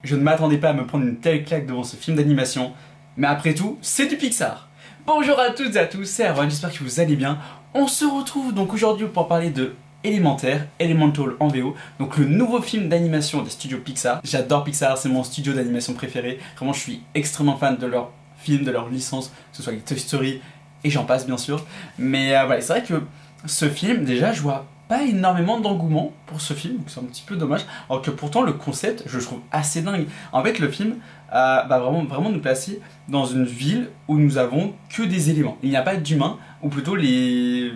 Je ne m'attendais pas à me prendre une telle claque devant ce film d'animation, mais après tout, c'est du Pixar. Bonjour à toutes et à tous, c'est Erwan, j'espère que vous allez bien. On se retrouve donc aujourd'hui pour parler de Élémentaire, Elemental en VO, donc le nouveau film d'animation des studios Pixar. J'adore Pixar, c'est mon studio d'animation préféré. Vraiment, je suis extrêmement fan de leurs films, de leurs licences, que ce soit les Toy Story et j'en passe bien sûr. Mais voilà, c'est vrai que ce film, déjà, je vois pas énormément d'engouement pour ce film, donc c'est un petit peu dommage, alors que pourtant le concept je le trouve assez dingue. En fait le film va vraiment nous placer dans une ville où nous avons que des éléments, il n'y a pas d'humains, ou plutôt les...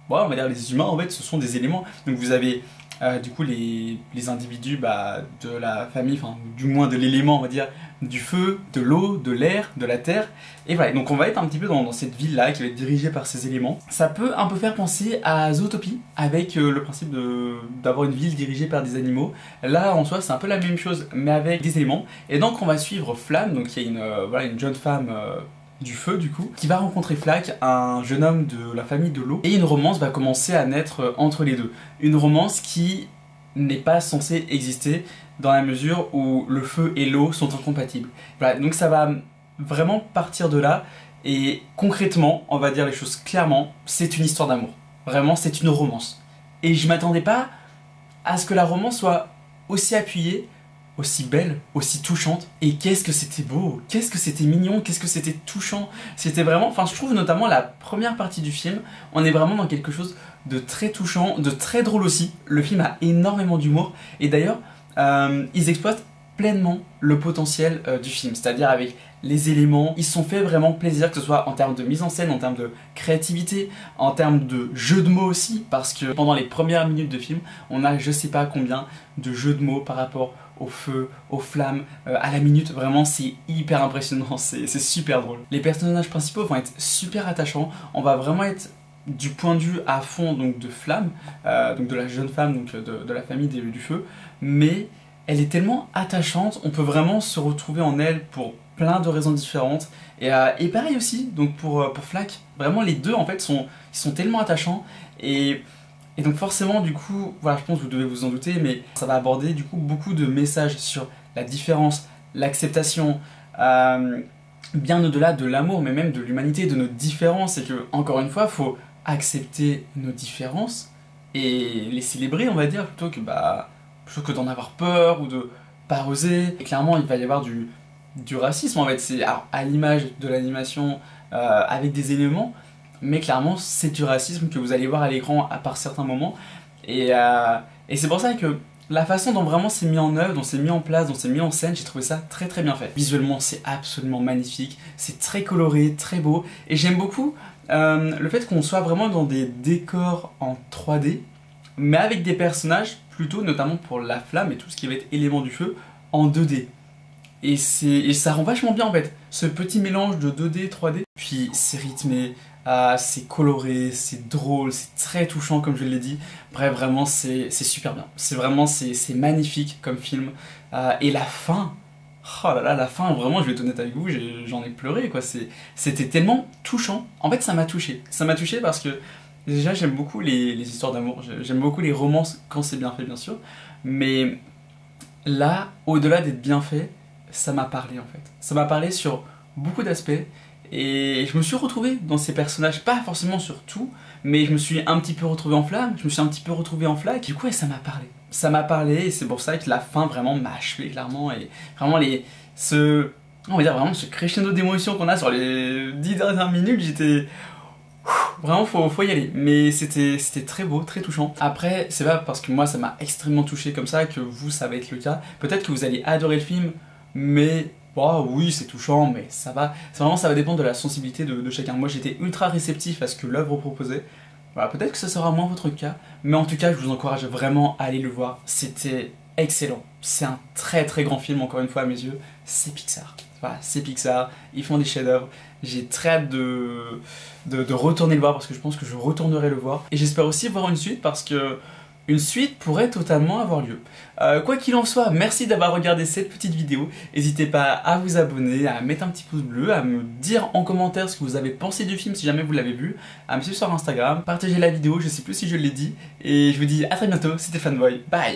bon, on va dire les humains en fait ce sont des éléments, donc vous avez du coup les individus de la famille, enfin du moins de l'élément on va dire, du feu, de l'eau, de l'air, de la terre, et voilà, donc on va être un petit peu dans cette ville là qui va être dirigée par ces éléments. Ça peut un peu faire penser à Zootopie avec le principe d'avoir une ville dirigée par des animaux. Là en soi c'est un peu la même chose mais avec des éléments, et donc on va suivre Flamme, donc qui est une jeune femme du feu du coup, qui va rencontrer Flack, un jeune homme de la famille de l'eau, et une romance va commencer à naître entre les deux. Une romance qui n'est pas censée exister dans la mesure où le feu et l'eau sont incompatibles. Voilà, donc ça va vraiment partir de là, et concrètement, on va dire les choses clairement, c'est une histoire d'amour. Vraiment, c'est une romance. Et je m'attendais pas à ce que la romance soit aussi appuyée, aussi belle, aussi touchante, et qu'est-ce que c'était beau, qu'est-ce que c'était mignon, qu'est-ce que c'était touchant. C'était vraiment, enfin je trouve notamment la première partie du film, on est vraiment dans quelque chose de très touchant, de très drôle aussi. Le film a énormément d'humour, et d'ailleurs ils exploitent pleinement le potentiel du film, c'est-à-dire avec les éléments, ils se sont fait vraiment plaisir, que ce soit en termes de mise en scène, en termes de créativité, en termes de jeux de mots aussi, parce que pendant les premières minutes de film, on a je sais pas combien de jeux de mots par rapport au feu, aux flammes, à la minute. Vraiment c'est hyper impressionnant, c'est super drôle. Les personnages principaux vont être super attachants, on va vraiment être du point de vue à fond donc de Flamme, donc de la jeune femme, donc de la famille du feu, mais elle est tellement attachante, on peut vraiment se retrouver en elle pour plein de raisons différentes, et pareil aussi donc pour Flack, vraiment les deux en fait sont tellement attachants, et donc forcément du coup, voilà, je pense que vous devez vous en douter, mais ça va aborder du coup beaucoup de messages sur la différence, l'acceptation, bien au-delà de l'amour, mais même de l'humanité, de nos différences, et que encore une fois, faut accepter nos différences et les célébrer, on va dire, plutôt que d'en avoir peur ou de pas oser. Et clairement, il va y avoir du racisme en fait, c'est à l'image de l'animation avec des éléments, mais clairement c'est du racisme que vous allez voir à l'écran par certains moments, et c'est pour ça que la façon dont vraiment c'est mis en œuvre, dont c'est mis en place, dont c'est mis en scène, j'ai trouvé ça très très bien fait. Visuellement c'est absolument magnifique, c'est très coloré, très beau, et j'aime beaucoup le fait qu'on soit vraiment dans des décors en 3D, mais avec des personnages plutôt, notamment pour la flamme et tout ce qui va être élément du feu, en 2D. Et ça rend vachement bien en fait, ce petit mélange de 2D, 3D. Puis c'est rythmé, c'est coloré, c'est drôle, c'est très touchant comme je l'ai dit. Bref, vraiment c'est super bien. C'est magnifique comme film. Et la fin, oh là là, la fin, vraiment je vais être honnête avec vous, j'en ai pleuré quoi. C'était tellement touchant. En fait ça m'a touché. Ça m'a touché parce que déjà j'aime beaucoup les histoires d'amour, j'aime beaucoup les romances quand c'est bien fait bien sûr. Mais là, au-delà d'être bien fait, ça m'a parlé en fait. Ça m'a parlé sur beaucoup d'aspects, et je me suis retrouvé dans ces personnages, pas forcément sur tout, mais je me suis un petit peu retrouvé en Flamme, je me suis un petit peu retrouvé en Flack, du coup ouais, ça m'a parlé. Ça m'a parlé, et c'est pour ça que la fin vraiment m'a achevé clairement, et vraiment on va dire vraiment ce crescendo d'émotions qu'on a sur les 10 dernières minutes, j'étais... Vraiment faut y aller, mais c'était très beau, très touchant. Après c'est pas parce que moi ça m'a extrêmement touché comme ça que vous ça va être le cas. Peut-être que vous allez adorer le film, mais oh, oui c'est touchant, mais ça va, ça va dépendre de la sensibilité de chacun. Moi j'étais ultra réceptif à ce que l'œuvre proposait. Voilà, peut-être que ça sera moins votre cas, mais en tout cas je vous encourage vraiment à aller le voir. C'était excellent, c'est un très très grand film, encore une fois à mes yeux. C'est Pixar. Voilà, c'est Pixar, ils font des chefs-d'œuvre. J'ai très hâte de retourner le voir, parce que je pense que je retournerai le voir. Et j'espère aussi voir une suite, parce que une suite pourrait totalement avoir lieu. Quoi qu'il en soit, merci d'avoir regardé cette petite vidéo. N'hésitez pas à vous abonner, à mettre un petit pouce bleu, à me dire en commentaire ce que vous avez pensé du film si jamais vous l'avez vu, à me suivre sur Instagram, partagez la vidéo, je sais plus si je l'ai dit, et je vous dis à très bientôt, c'était Fanboy, bye.